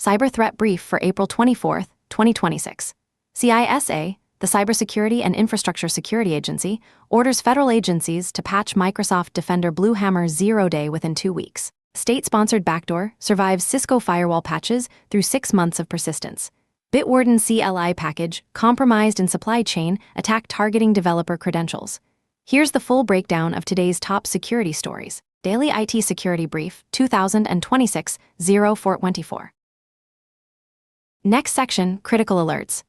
Cyber Threat Brief for April 24, 2026. CISA, the Cybersecurity and Infrastructure Security Agency, orders federal agencies to patch Microsoft Defender Blue Hammer 0 day within 2 weeks. State-sponsored backdoor survives Cisco firewall patches through 6 months of persistence. Bitwarden CLI package, compromised in supply chain, attack targeting developer credentials. Here's the full breakdown of today's top security stories. Daily IT Security Brief, 2026-04-24. Next section, Critical Alerts.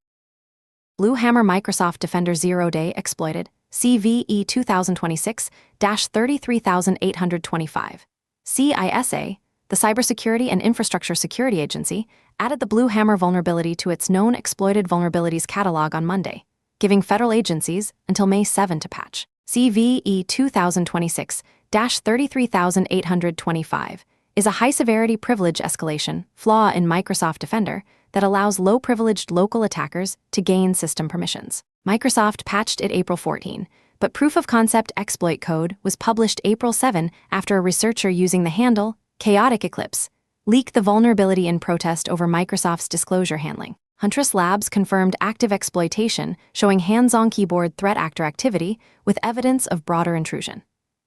Blue Hammer Microsoft Defender 0 day exploited, CVE 2026-33825. CISA, the Cybersecurity and Infrastructure Security Agency, added the Blue Hammer vulnerability to its known exploited vulnerabilities catalog on Monday, giving federal agencies until May 7 to patch. CVE 2026-33825 is a high-severity privilege escalation flaw in Microsoft Defender that allows low-privileged local attackers to gain system permissions. Microsoft patched it April 14, but proof-of-concept exploit code was published April 7 after a researcher using the handle Chaotic Eclipse leaked the vulnerability in protest over Microsoft's disclosure handling. Huntress Labs confirmed active exploitation, showing hands-on keyboard threat actor activity with evidence of broader intrusion.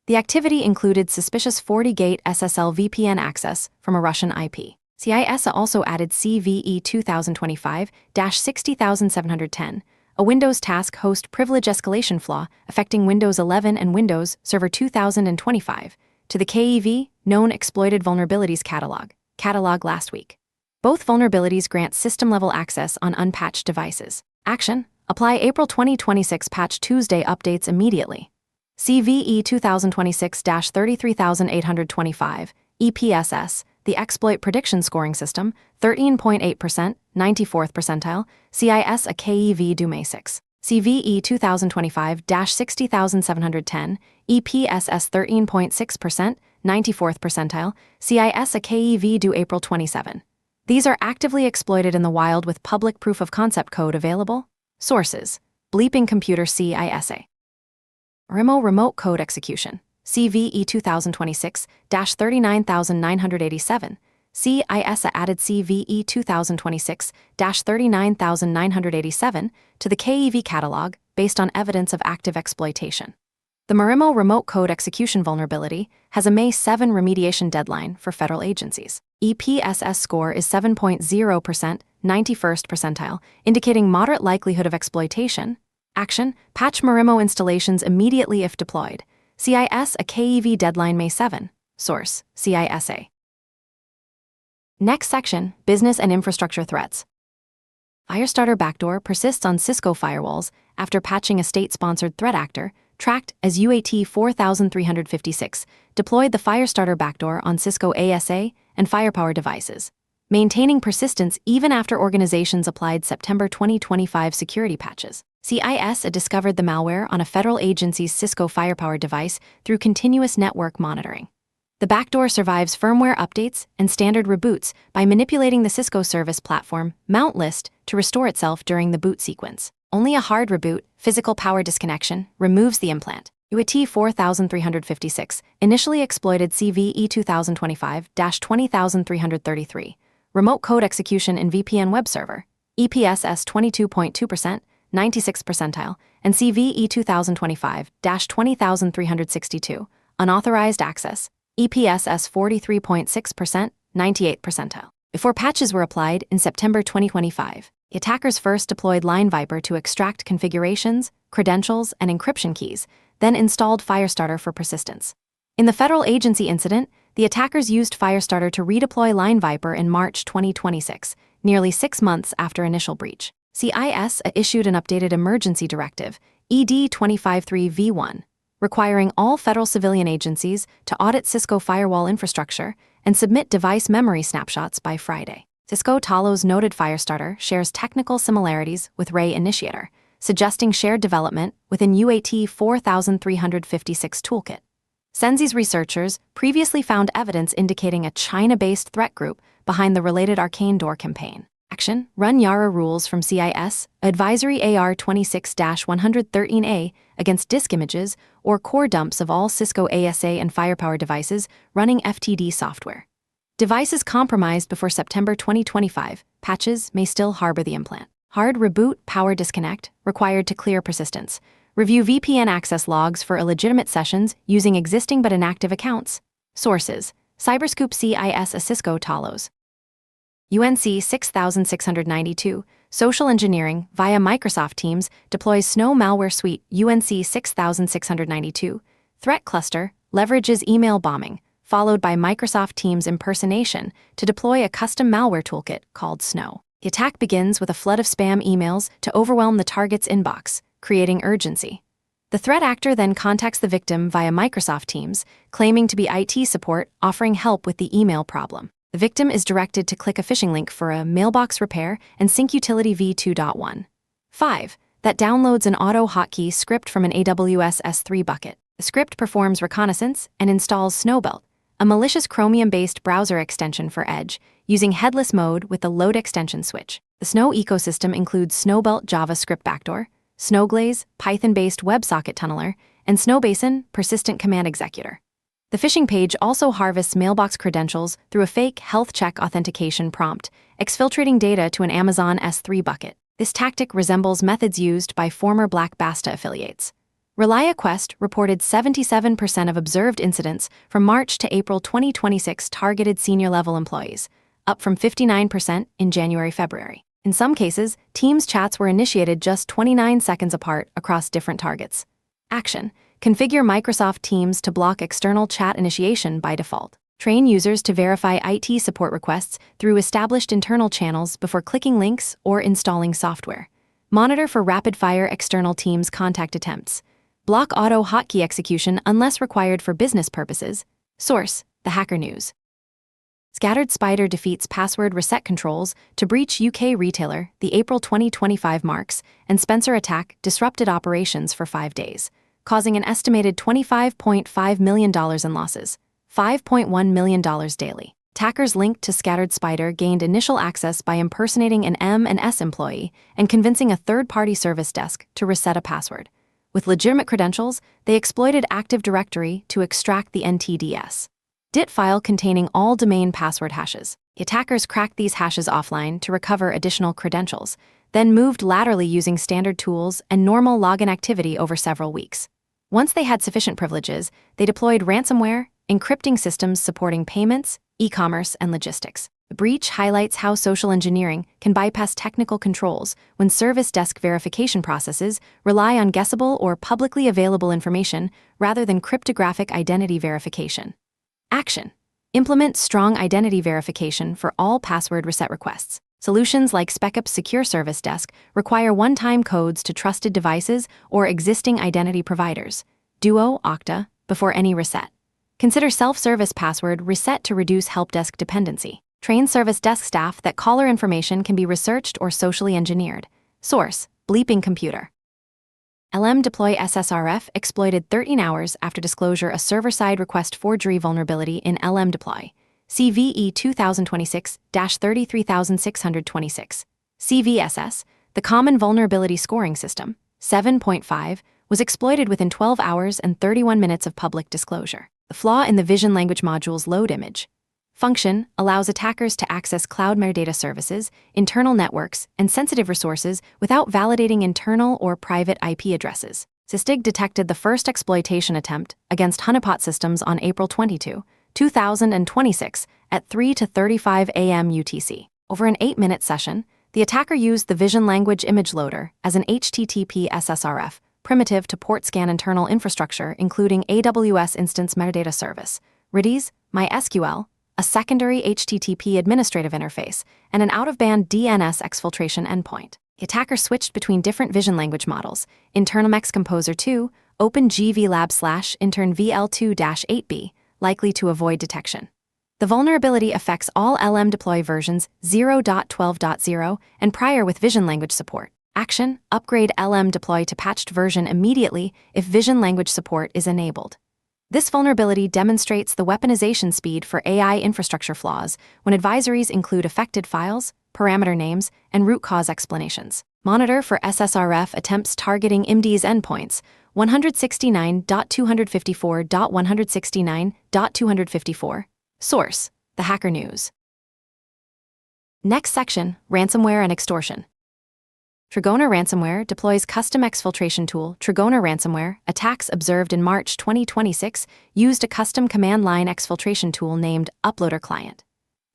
The activity included suspicious FortiGate SSL VPN access from a Russian IP. CISA also added CVE 2025-60710, a Windows task host privilege escalation flaw affecting Windows 11 and Windows Server 2025, to the KEV, Known Exploited Vulnerabilities catalog last week. Both vulnerabilities grant system-level access on unpatched devices. Action: apply April 2026 Patch Tuesday updates immediately. CVE 2026-33825, EPSS, the Exploit Prediction Scoring System, 13.8%, 94th percentile, CISA KEV due May 6. CVE 2025-60710, EPSS 13.6%, 94th percentile, CISA KEV due April 27. These are actively exploited in the wild with public proof-of-concept code available. Sources: Bleeping Computer CISA. RIMO Remote Code Execution, CVE 2026-39987, CISA added CVE 2026-39987 to the KEV catalog based on evidence of active exploitation. The MRIMO remote code execution vulnerability has a May 7 remediation deadline for federal agencies. EPSS score is 7.0%, 91st percentile, indicating moderate likelihood of exploitation. Action: patch MRIMO installations immediately if deployed. CISA KEV deadline May 7. Source: CISA. Next section, Business and Infrastructure Threats. Firestarter backdoor persists on Cisco firewalls after patching a state-sponsored threat actor, tracked as UAT 4356, deployed the Firestarter backdoor on Cisco ASA and Firepower devices, maintaining persistence even after organizations applied September 2025 security patches. CISA discovered the malware on a federal agency's Cisco Firepower device through continuous network monitoring. The backdoor survives firmware updates and standard reboots by manipulating the Cisco service platform mount list to restore itself during the boot sequence. Only a hard reboot, physical power disconnection, removes the implant. UAT 4356 initially exploited CVE 2025-20333, remote code execution in VPN web server, EPSS 22.2%, 96th percentile, and CVE 2025-20362, unauthorized access, EPSS 43.6%, 98th percentile. Before patches were applied in September 2025, the attackers first deployed LineViper to extract configurations, credentials, and encryption keys, then installed Firestarter for persistence. In the federal agency incident, the attackers used Firestarter to redeploy LineViper in March 2026, nearly 6 months after initial breach. CISA issued an updated emergency directive, ED 253v1, requiring all federal civilian agencies to audit Cisco firewall infrastructure and submit device memory snapshots by Friday. Cisco Talos noted Firestarter shares technical similarities with Ray Initiator, suggesting shared development within UAT 4356 toolkit. Sensi's researchers previously found evidence indicating a China-based threat group behind the related Arcane Door campaign. Action: run Yara rules from CIS, Advisory AR 26-113A against disk images or core dumps of all Cisco ASA and Firepower devices running FTD software. Devices compromised before September 2025, patches may still harbor the implant. Hard reboot, power disconnect, required to clear persistence. Review VPN access logs for illegitimate sessions using existing but inactive accounts. Sources: Cyberscoop CIS Cisco Talos. UNC 6692, Social Engineering via Microsoft Teams deploys Snow Malware Suite. UNC 6692, Threat Cluster leverages email bombing, followed by Microsoft Teams impersonation to deploy a custom malware toolkit called Snow. The attack begins with a flood of spam emails to overwhelm the target's inbox, creating urgency. The threat actor then contacts the victim via Microsoft Teams, claiming to be IT support offering help with the email problem. The victim is directed to click a phishing link for a mailbox repair and sync utility v2.1. 5. That downloads an auto hotkey script from an AWS S3 bucket. The script performs reconnaissance and installs Snowbelt, a malicious Chromium-based browser extension for Edge, using headless mode with the load extension switch. The Snow ecosystem includes Snowbelt JavaScript backdoor, Snowglaze, Python-based WebSocket tunneler, and Snowbasin, persistent command executor. The phishing page also harvests mailbox credentials through a fake health check authentication prompt, exfiltrating data to an Amazon S3 bucket. This tactic resembles methods used by former Black Basta affiliates. ReliaQuest reported 77% of observed incidents from March to April 2026 targeted senior-level employees, up from 59% in January-February. In some cases, Teams chats were initiated just 29 seconds apart across different targets. Action: configure Microsoft Teams to block external chat initiation by default. Train users to verify IT support requests through established internal channels before clicking links or installing software. Monitor for rapid-fire external Teams contact attempts. Block auto hotkey execution unless required for business purposes. Source: The Hacker News. Scattered Spider defeats password reset controls to breach UK retailer. The April 2025 Marks and Spencer attack disrupted operations for 5 days, causing an estimated $25.5 million in losses, $5.1 million daily. Attackers linked to Scattered Spider gained initial access by impersonating an M&S employee and convincing a third-party service desk to reset a password. With legitimate credentials, they exploited Active Directory to extract the NTDS DIT file containing all domain password hashes. The attackers cracked these hashes offline to recover additional credentials, then moved laterally using standard tools and normal login activity over several weeks. Once they had sufficient privileges, they deployed ransomware, encrypting systems supporting payments, e-commerce, and logistics. The breach highlights how social engineering can bypass technical controls when service desk verification processes rely on guessable or publicly available information rather than cryptographic identity verification. Action: implement strong identity verification for all password reset requests. Solutions like SpecUp's Secure Service Desk require one-time codes to trusted devices or existing identity providers, Duo, Okta, before any reset. Consider self-service password reset to reduce help desk dependency. Train service desk staff that caller information can be researched or socially engineered. Source: Bleeping Computer. LM Deploy SSRF exploited 13 hours after disclosure a server-side request forgery vulnerability in LM Deploy. CVE 2026-33626. CVSS, the Common Vulnerability Scoring System, 7.5, was exploited within 12 hours and 31 minutes of public disclosure. The flaw in the Vision Language Module's load image function allows attackers to access cloud metadata services, internal networks, and sensitive resources without validating internal or private IP addresses. Sysdig detected the first exploitation attempt against honeypot systems on April 22, 2026 at 3:35 a.m. UTC. Over an 8-minute session, the attacker used the Vision Language Image Loader as an HTTP SSRF primitive to port scan internal infrastructure including AWS Instance Metadata Service, Redis, MySQL, a secondary HTTP administrative interface, and an out-of-band DNS exfiltration endpoint. The attacker switched between different vision language models, InternalMex Composer 2, OpenGVLab/intern VL2-8B, likely to avoid detection. The vulnerability affects all LM Deploy versions 0.12.0 and prior with vision language support. Action: upgrade LM Deploy to patched version immediately if vision language support is enabled. This vulnerability demonstrates the weaponization speed for AI infrastructure flaws when advisories include affected files, parameter names, and root cause explanations. Monitor for SSRF attempts targeting IMD's endpoints 169.254.169.254. Source: The Hacker News. Next section, Ransomware and Extortion. Trigona Ransomware deploys custom exfiltration tool. Trigona Ransomware attacks observed in March 2026 used a custom command line exfiltration tool named Uploader Client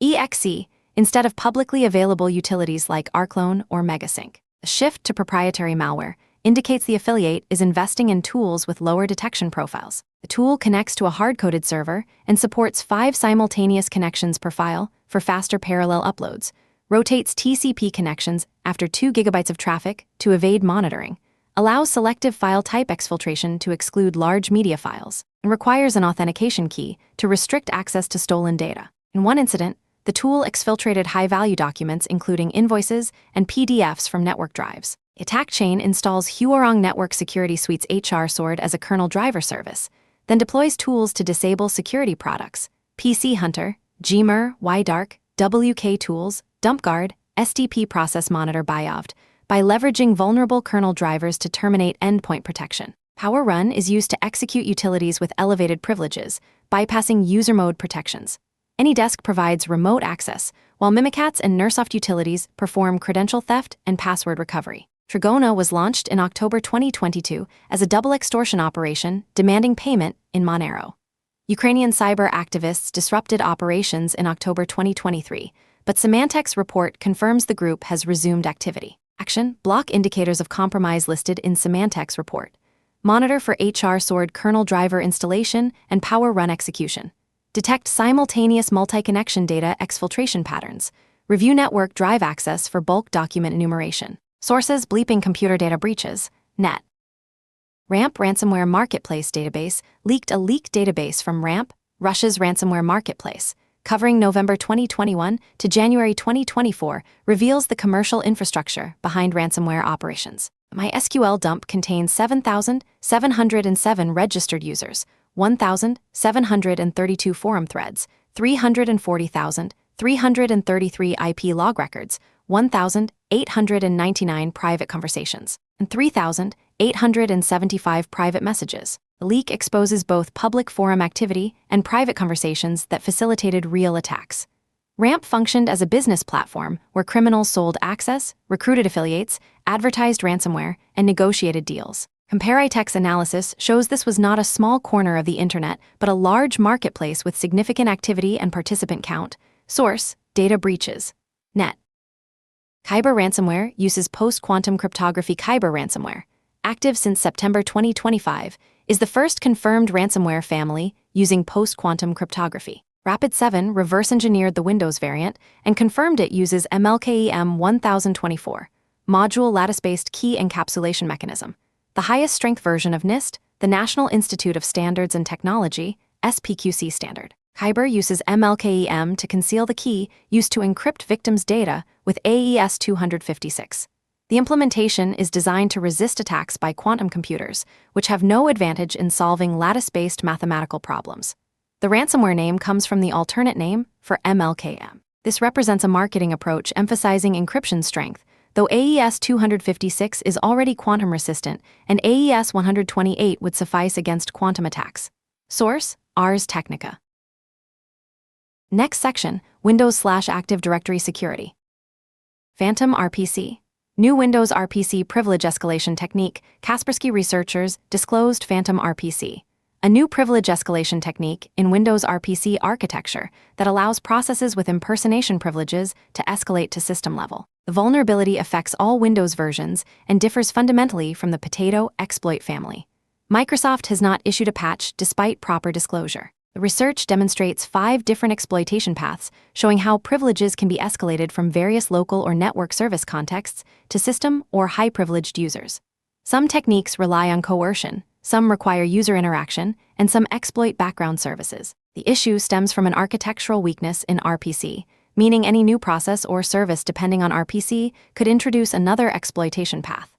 (EXE) instead of publicly available utilities like Arclone or Megasync. A shift to proprietary malware indicates the affiliate is investing in tools with lower detection profiles. The tool connects to a hard-coded server and supports 5 simultaneous connections per file for faster parallel uploads, rotates TCP connections after 2 GB of traffic to evade monitoring, allows selective file type exfiltration to exclude large media files, and requires an authentication key to restrict access to stolen data. In one incident, the tool exfiltrated high-value documents including invoices and PDFs from network drives. The attack chain installs Huarong Network Security Suite's HR Sword as a kernel driver service, then deploys tools to disable security products, PC Hunter, Gmer, YDark, WK Tools, DumpGuard, SDP Process Monitor BIOVD, by leveraging vulnerable kernel drivers to terminate endpoint protection. PowerRun is used to execute utilities with elevated privileges, bypassing user mode protections. AnyDesk provides remote access, while Mimikatz and Nersoft utilities perform credential theft and password recovery. Trigona was launched in October 2022 as a double extortion operation demanding payment in Monero. Ukrainian cyber activists disrupted operations in October 2023, but Symantec's report confirms the group has resumed activity. Action: block indicators of compromise listed in Symantec's report. Monitor for HR Sword kernel driver installation and PowerRun execution. Detect simultaneous multi-connection data exfiltration patterns. Review network drive access for bulk document enumeration. Sources: bleeping computer data breaches, net. Ramp Ransomware Marketplace database leaked. A leaked database from Ramp, Russia's ransomware marketplace, covering November 2021 to January 2024, reveals the commercial infrastructure behind ransomware operations. MySQL dump contains 7,707 registered users, 1,732 forum threads, 340,333 IP log records, 1,899 private conversations, and 3,875 private messages. The leak exposes both public forum activity and private conversations that facilitated real attacks. Ramp functioned as a business platform where criminals sold access, recruited affiliates, advertised ransomware, and negotiated deals. CompareITech's analysis shows this was not a small corner of the internet, but a large marketplace with significant activity and participant count. Source: data breaches, net. Kyber ransomware uses post-quantum cryptography. Kyber ransomware, active since September 2025, is the first confirmed ransomware family using post-quantum cryptography. Rapid7 reverse-engineered the Windows variant and confirmed it uses MLKEM 1024, module lattice-based key encapsulation mechanism, the highest strength version of NIST, the National Institute of Standards and Technology, SPQC standard. Kyber uses MLKEM to conceal the key used to encrypt victims' data with AES 256. The implementation is designed to resist attacks by quantum computers, which have no advantage in solving lattice-based mathematical problems. The ransomware name comes from the alternate name for MLKM. This represents a marketing approach emphasizing encryption strength, though AES 256 is already quantum resistant and AES 128 would suffice against quantum attacks. Source: Ars Technica. Next section, Windows/Active Directory security. Phantom RPC. New Windows RPC privilege escalation technique. Kaspersky researchers disclosed Phantom RPC, a new privilege escalation technique in Windows RPC architecture that allows processes with impersonation privileges to escalate to system level. The vulnerability affects all Windows versions and differs fundamentally from the Potato exploit family. Microsoft has not issued a patch despite proper disclosure. The research demonstrates 5 different exploitation paths showing how privileges can be escalated from various local or network service contexts to system or high-privileged users. Some techniques rely on coercion, some require user interaction, and some exploit background services. The issue stems from an architectural weakness in RPC, meaning any new process or service depending on RPC could introduce another exploitation path.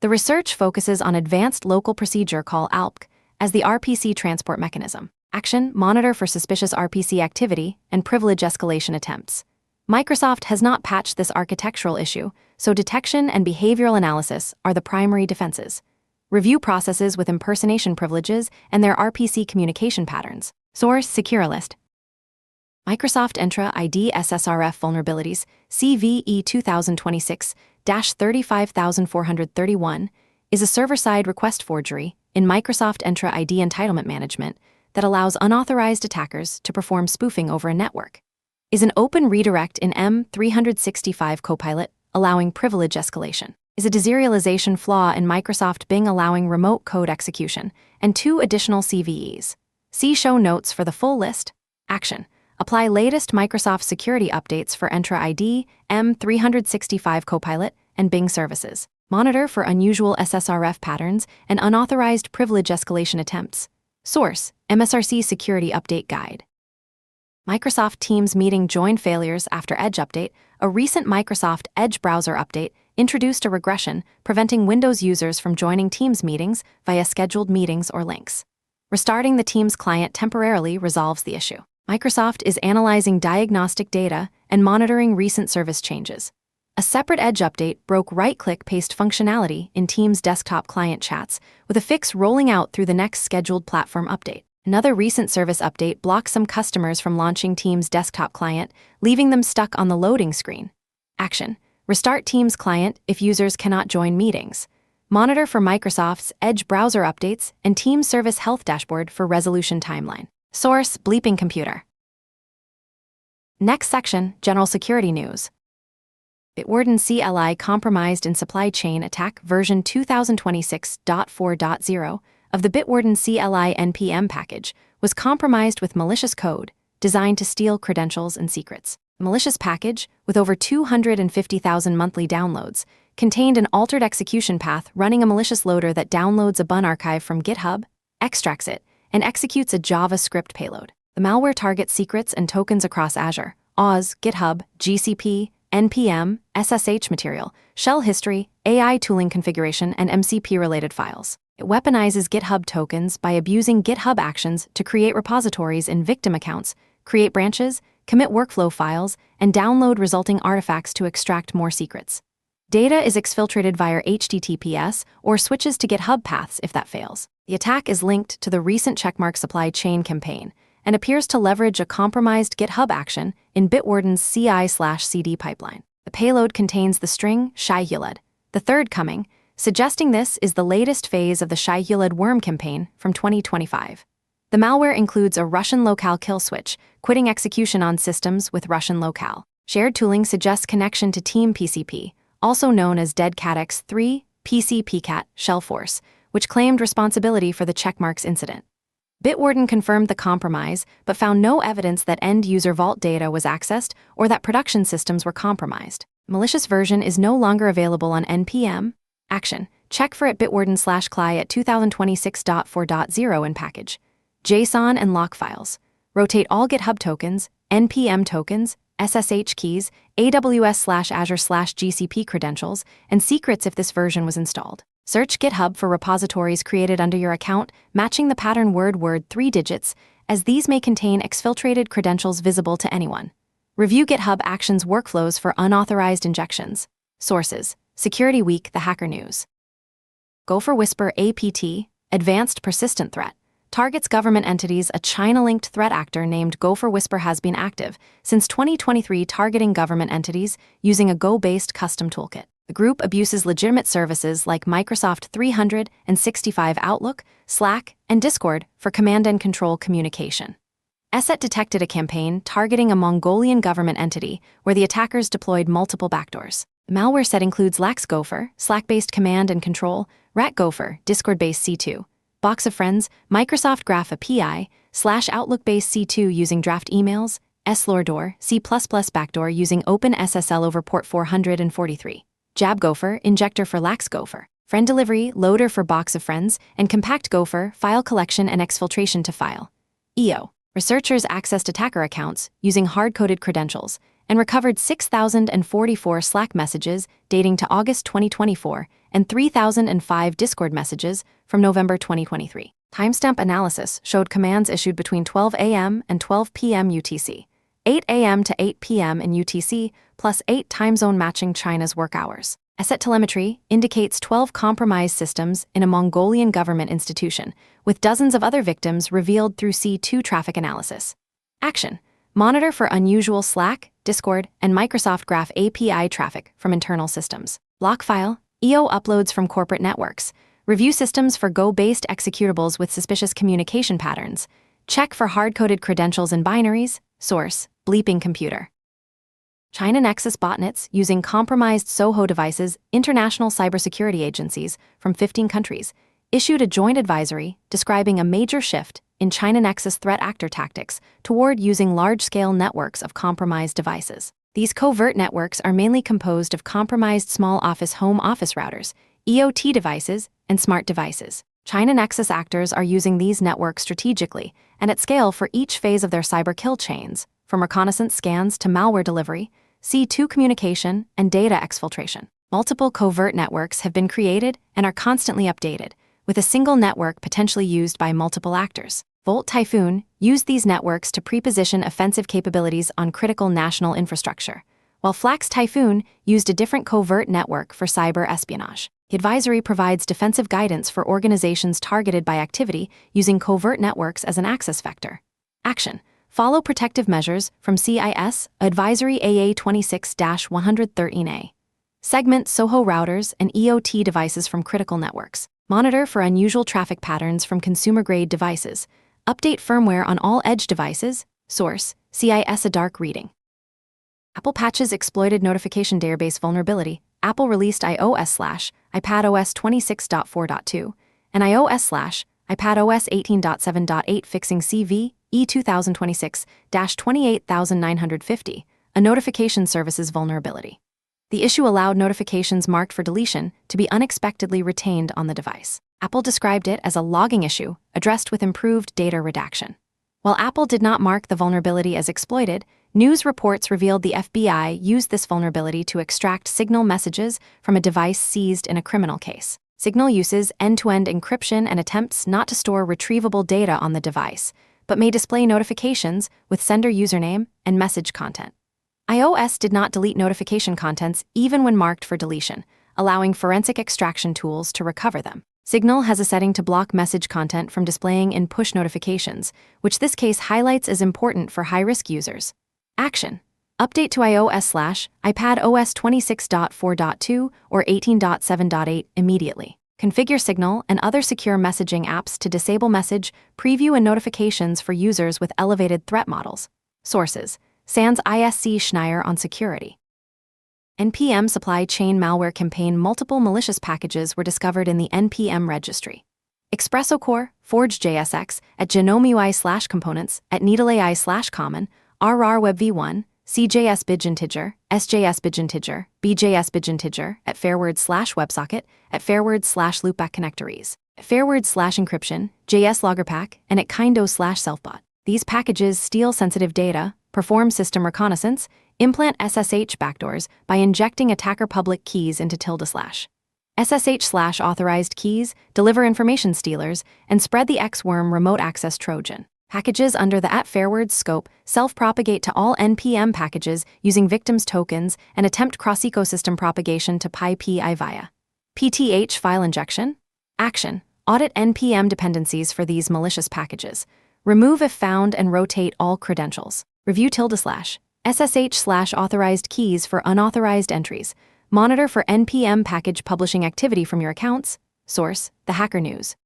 The research focuses on advanced local procedure call ALPC as the RPC transport mechanism. Action: monitor for suspicious RPC activity and privilege escalation attempts. Microsoft has not patched this architectural issue, so detection and behavioral analysis are the primary defenses. Review processes with impersonation privileges and their RPC communication patterns. Source: SecureList. Microsoft Entra ID SSRF Vulnerabilities CVE 2026-35431 is a server-side request forgery in Microsoft Entra ID entitlement management that allows unauthorized attackers to perform spoofing over a network. Is an open redirect in M365 Copilot allowing privilege escalation. Is a deserialization flaw in Microsoft Bing allowing remote code execution and 2 additional CVEs. See show notes for the full list. Action. Apply latest Microsoft security updates for Entra ID, M365 Copilot, and Bing services. Monitor for unusual SSRF patterns and unauthorized privilege escalation attempts. Source: MSRC Security Update Guide. Microsoft Teams meeting joined failures after Edge update. A recent Microsoft Edge browser update introduced a regression preventing Windows users from joining Teams meetings via scheduled meetings or links. Restarting the Teams client temporarily resolves the issue. Microsoft is analyzing diagnostic data and monitoring recent service changes. A separate Edge update broke right-click paste functionality in Teams desktop client chats, with a fix rolling out through the next scheduled platform update. Another recent service update blocked some customers from launching Teams desktop client, leaving them stuck on the loading screen. Action. Restart Teams client if users cannot join meetings. Monitor for Microsoft's Edge browser updates and Teams service health dashboard for resolution timeline. Source: Bleeping Computer. Next section, General Security News. Bitwarden CLI compromised in supply chain attack version 2026.4.0 of the Bitwarden CLI NPM package was compromised with malicious code designed to steal credentials and secrets. The malicious package, with over 250,000 monthly downloads, contained an altered execution path running a malicious loader that downloads a bun archive from GitHub, extracts it, and executes a JavaScript payload. The malware targets secrets and tokens across Azure, Oz, GitHub, GCP, NPM, SSH material, shell history, AI tooling configuration, and MCP-related files. It weaponizes GitHub tokens by abusing GitHub actions to create repositories in victim accounts, create branches, commit workflow files, and download resulting artifacts to extract more secrets. Data is exfiltrated via HTTPS or switches to GitHub paths if that fails. The attack is linked to the recent Checkmark supply chain campaign and appears to leverage a compromised GitHub action in Bitwarden's CI/CD pipeline. The payload contains the string Shai-Hulud, the third coming, suggesting this is the latest phase of the Shai-Hulud worm campaign from 2025. The malware includes a Russian locale kill switch, quitting execution on systems with Russian locale. Shared tooling suggests connection to Team PCP, also known as DeadCatX3 PCPCat Shellforce, which claimed responsibility for the Checkmarks incident. Bitwarden confirmed the compromise, but found no evidence that end-user vault data was accessed or that production systems were compromised. Malicious version is no longer available on NPM. Action. Check for it Bitwarden/CLI at 2026.4.0 in package. JSON and lock files. Rotate all GitHub tokens, NPM tokens, SSH keys, AWS/Azure/GCP credentials, and secrets if this version was installed. Search GitHub for repositories created under your account, matching the pattern word 3 digits, as these may contain exfiltrated credentials visible to anyone. Review GitHub Actions workflows for unauthorized injections. Sources: Security Week, The Hacker News. Gopher Whisper APT, Advanced Persistent Threat, targets government entities. A China-linked threat actor named Gopher Whisper has been active since 2023, targeting government entities using a Go-based custom toolkit. The group abuses legitimate services like Microsoft 365 Outlook, Slack, and Discord for command and control communication. ESET detected a campaign targeting a Mongolian government entity where the attackers deployed multiple backdoors. The malware set includes LaxGopher, Slack-based command and control, RatGopher, Discord-based C2, Box of Friends, Microsoft Graph API, /Outlook-based C2 using draft emails, SLORDOR, C++ backdoor using OpenSSL over port 443. JabGopher, injector for LaxGopher, friend delivery, loader for Box of Friends, and CompactGopher, file collection and exfiltration to file. EO. Researchers accessed attacker accounts using hard-coded credentials and recovered 6,044 Slack messages dating to August 2024 and 3,005 Discord messages from November 2023. Timestamp analysis showed commands issued between 12 a.m. and 12 p.m. UTC, 8 a.m. to 8 p.m. in UTC, plus 8 time zone matching China's work hours. ESET telemetry indicates 12 compromised systems in a Mongolian government institution, with dozens of other victims revealed through C2 traffic analysis. Action. Monitor for unusual Slack, Discord, and Microsoft Graph API traffic from internal systems. Block file, EO uploads from corporate networks. Review systems for Go-based executables with suspicious communication patterns. Check for hard-coded credentials and binaries. Source, bleeping computer. China Nexus botnets using compromised SOHO devices. International cybersecurity agencies from 15 countries issued a joint advisory describing a major shift in China Nexus threat actor tactics toward using large-scale networks of compromised devices. These covert networks are mainly composed of compromised small office home office routers, EOT devices, and smart devices. China Nexus actors are using these networks strategically and at scale for each phase of their cyber kill chains, from reconnaissance scans to malware delivery, C2 communication, and data exfiltration. Multiple covert networks have been created and are constantly updated, with a single network potentially used by multiple actors. Volt Typhoon used these networks to preposition offensive capabilities on critical national infrastructure, while Flax Typhoon used a different covert network for cyber espionage. The advisory provides defensive guidance for organizations targeted by activity using covert networks as an access vector. Action: follow protective measures from CIS Advisory AA 26-113A. Segment SOHO routers and EOT devices from critical networks. Monitor for unusual traffic patterns from consumer-grade devices. Update firmware on all edge devices. Source, CIS a dark reading. Apple patches exploited notification database vulnerability. Apple released iOS/iPadOS 26.4.2 and iOS/iPadOS 18.7.8 fixing CV E2026-28950, a notification services vulnerability. The issue allowed notifications marked for deletion to be unexpectedly retained on the device. Apple described it as a logging issue addressed with improved data redaction. While Apple did not mark the vulnerability as exploited, news reports revealed the FBI used this vulnerability to extract Signal messages from a device seized in a criminal case. Signal uses end-to-end encryption and attempts not to store retrievable data on the device, but may display notifications with sender username and message content. iOS did not delete notification contents even when marked for deletion, allowing forensic extraction tools to recover them. Signal has a setting to block message content from displaying in push notifications, which this case highlights as important for high-risk users. Action: update to iOS/iPadOS 26.4.2 or 18.7.8 immediately. Configure Signal and other secure messaging apps to disable message, preview, and notifications for users with elevated threat models. Sources: SANS ISC Schneier on security. NPM supply chain malware campaign. Multiple malicious packages were discovered in the NPM registry. Espresso Core, Forge JSX, at GenomeUI/components, at NeedleAI/common, RRWebv1, CJS Bidgintiger, SJS Bidgintiger, BJS Bidgintiger, at Fairword/WebSocket, at Fairword/Loopback Connectories, at Fairword/Encryption, JS Loggerpack, and at Kindo/Selfbot. These packages steal sensitive data, perform system reconnaissance, implant SSH backdoors by injecting attacker public keys into ~. SSH/authorized keys, deliver information stealers, and spread the X-worm remote access Trojan. Packages under the @Fairword scope self-propagate to all NPM packages using victims tokens and attempt cross-ecosystem propagation to PyPI via PTH file injection. Action: audit NPM dependencies for these malicious packages. Remove if found and rotate all credentials. Review ~SSH/authorized keys for unauthorized entries. Monitor for NPM package publishing activity from your accounts. Source: The Hacker News.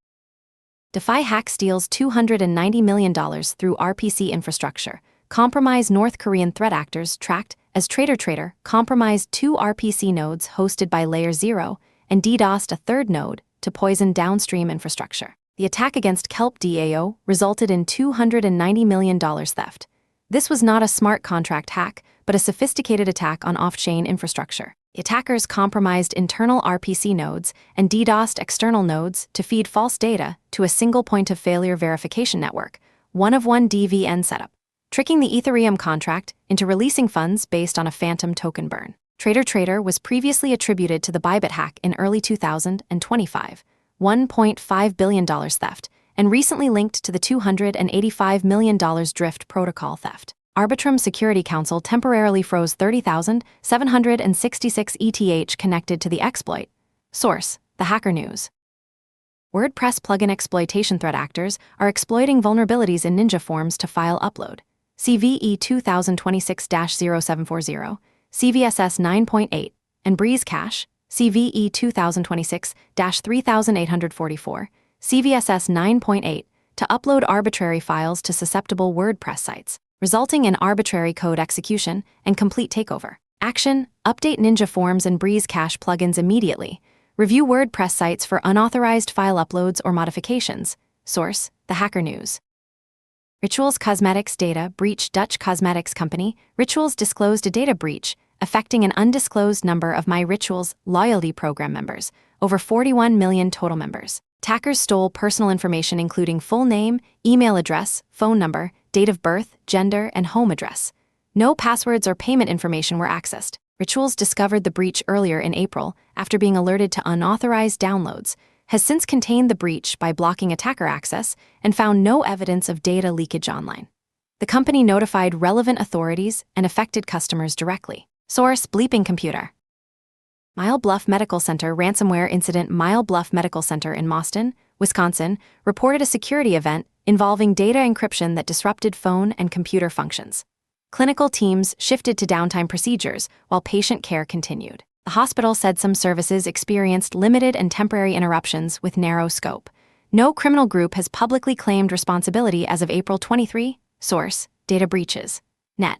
Defy hack steals $290 million through RPC infrastructure. Compromise North Korean threat actors tracked as Trader compromised 2 RPC nodes hosted by Layer 0 and DDoSed a third node to poison downstream infrastructure. The attack against Kelp DAO resulted in $290 million theft. This was not a smart contract hack, but a sophisticated attack on off-chain infrastructure. The attackers compromised internal RPC nodes and DDoSed external nodes to feed false data to a single point-of-failure verification network, one-of-one DVN setup, tricking the Ethereum contract into releasing funds based on a phantom token burn. Trader was previously attributed to the Bybit hack in early 2025, $1.5 billion theft, and recently linked to the $285 million Drift protocol theft. Arbitrum Security Council temporarily froze 30,766 ETH connected to the exploit. Source: The Hacker News. WordPress plugin exploitation threat actors are exploiting vulnerabilities in Ninja Forms to file upload. CVE 2026-0740, CVSS 9.8, and Breeze Cache, CVE 2026-3844, CVSS 9.8, to upload arbitrary files to susceptible WordPress sites, resulting in arbitrary code execution and complete takeover. Action: update Ninja Forms and Breeze Cache plugins immediately. Review WordPress sites for unauthorized file uploads or modifications. Source: The Hacker News. Rituals Cosmetics data breach. Dutch cosmetics company Rituals disclosed a data breach affecting an undisclosed number of My Rituals loyalty program members, over 41 million total members. Attackers stole personal information including full name, email address, phone number, date of birth, gender, and home address. No passwords or payment information were accessed. Rituals discovered the breach earlier in April after being alerted to unauthorized downloads, has since contained the breach by blocking attacker access and found no evidence of data leakage online. The company notified relevant authorities and affected customers directly. Source: Bleeping Computer. Mile Bluff Medical Center ransomware incident. Mile Bluff Medical Center in Mauston, Wisconsin, reported a security event involving data encryption that disrupted phone and computer functions. Clinical teams shifted to downtime procedures while patient care continued. The hospital said some services experienced limited and temporary interruptions with narrow scope. No criminal group has publicly claimed responsibility as of April 23. Source: Data breaches. Net.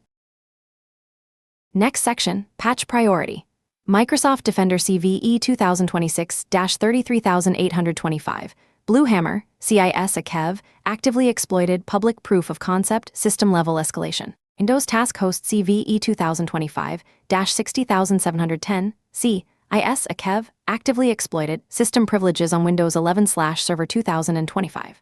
Next section: Patch Priority. Microsoft Defender CVE 2026-33825. Bluehammer, CIS a KEV, actively exploited public proof of concept system-level escalation. Windows Task Host CVE 2025-60710, CIS a KEV, actively exploited system privileges on Windows 11/Server 2025.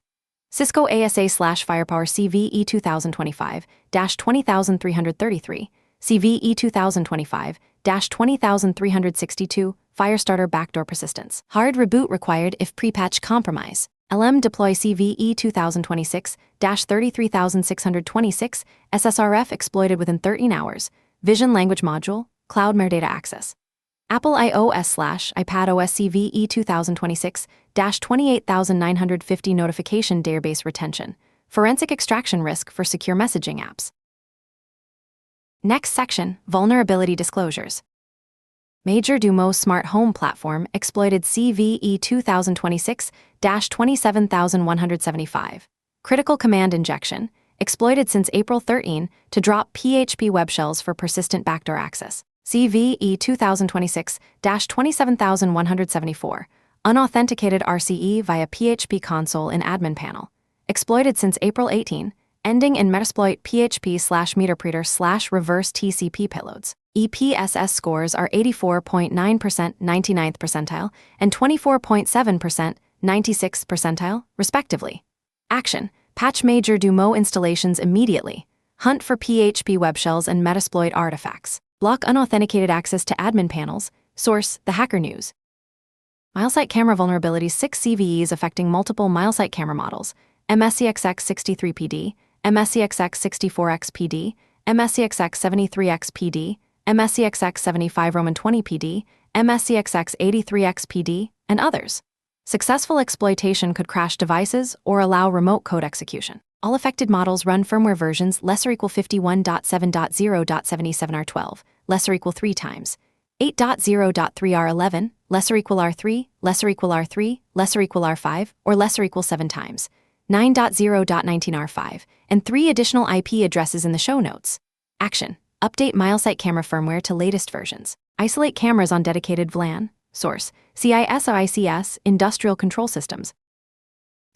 Cisco ASA/Firepower CVE 2025-20333, CVE 2025-20362, Firestarter backdoor persistence. Hard reboot required if pre-patch compromise. LM deploy CVE 2026-33626, SSRF exploited within 13 hours, Vision Language Module, Cloud Metadata Access. Apple iOS/iPadOS CVE 2026-28950 Notification Database Retention, Forensic Extraction Risk for Secure Messaging Apps. Next section: Vulnerability Disclosures. Major Dumo Smart Home Platform exploited CVE 2026-27175. Critical command injection, exploited since April 13 to drop PHP web shells for persistent backdoor access. CVE 2026-27174. Unauthenticated RCE via PHP console in admin panel. Exploited since April 18, ending in Metasploit PHP/meterpreter/reverse TCP payloads. EPSS scores are 84.9% 99th percentile and 24.7% 96th percentile, respectively. Action: patch Major Dumo installations immediately. Hunt for PHP web shells and Metasploit artifacts. Block unauthenticated access to admin panels. Source: The Hacker News. Milesite camera vulnerabilities. 6 CVEs affecting multiple Milesite camera models. MSCXX63PD, MSCXX64XPD, MSCXX73XPD, MSCXX75 Roman 20PD, MSCXX83XPD, and others. Successful exploitation could crash devices or allow remote code execution. All affected models run firmware versions <51.7.0.77R12, <3 times, 8.0.3R11, R3, R3, R5, or <7 times, 9.0.19R5, and 3 additional IP addresses in the show notes. Action: update Milesite camera firmware to latest versions. Isolate cameras on dedicated VLAN. Source: CIS/ICS Industrial Control Systems.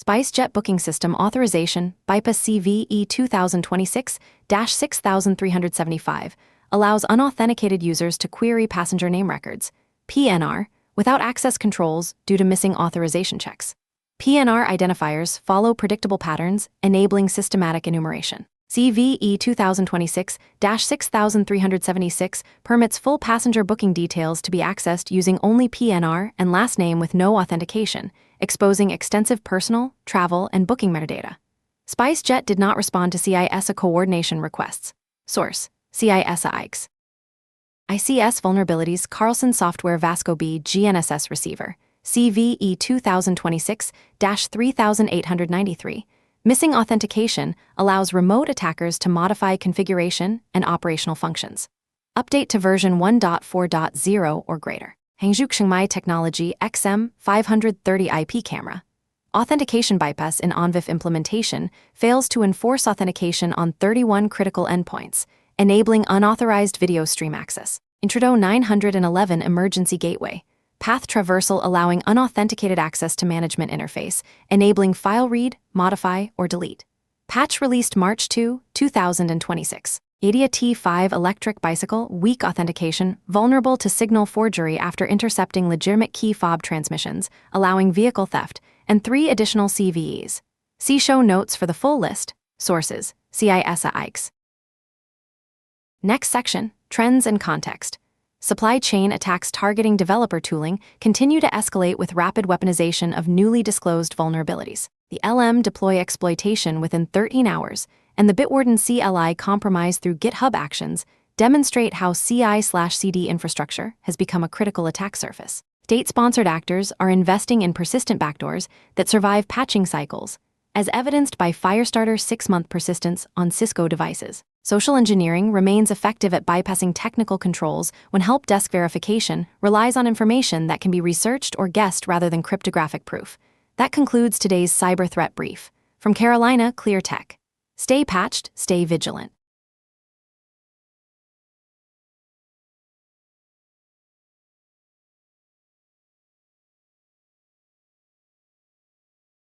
SpiceJet Booking System Authorization bypass CVE 2026-6375 allows unauthenticated users to query passenger name records, PNR, without access controls due to missing authorization checks. PNR identifiers follow predictable patterns, enabling systematic enumeration. CVE 2026-6376 permits full passenger booking details to be accessed using only PNR and last name with no authentication, exposing extensive personal, travel, and booking metadata. SpiceJet did not respond to CISA coordination requests. Source: CISA ICE. ICS vulnerabilities. Carlson Software Vasco B GNSS receiver, CVE 2026-3893, Missing authentication allows remote attackers to modify configuration and operational functions. Update to version 1.4.0 or greater. Hangzhou Chiangmai Technology XM530 IP camera. Authentication bypass in ONVIF implementation fails to enforce authentication on 31 critical endpoints, enabling unauthorized video stream access. Introdo 911 emergency gateway. Path traversal allowing unauthenticated access to management interface, enabling file read, modify, or delete. Patch released March 2, 2026. IDEA T5 electric bicycle, weak authentication, vulnerable to signal forgery after intercepting legitimate key fob transmissions, allowing vehicle theft, and 3 additional CVEs. See show notes for the full list. Sources, CISA. Next section, trends and context. Supply chain attacks targeting developer tooling continue to escalate with rapid weaponization of newly disclosed vulnerabilities. The LM deploy exploitation within 13 hours and the Bitwarden CLI compromise through GitHub actions demonstrate how CI/CD infrastructure has become a critical attack surface. State-sponsored actors are investing in persistent backdoors that survive patching cycles, as evidenced by Firestarter 6-month persistence on Cisco devices. Social engineering remains effective at bypassing technical controls when help desk verification relies on information that can be researched or guessed rather than cryptographic proof. That concludes today's cyber threat brief. From Carolina Clear Tech. Stay patched, stay vigilant.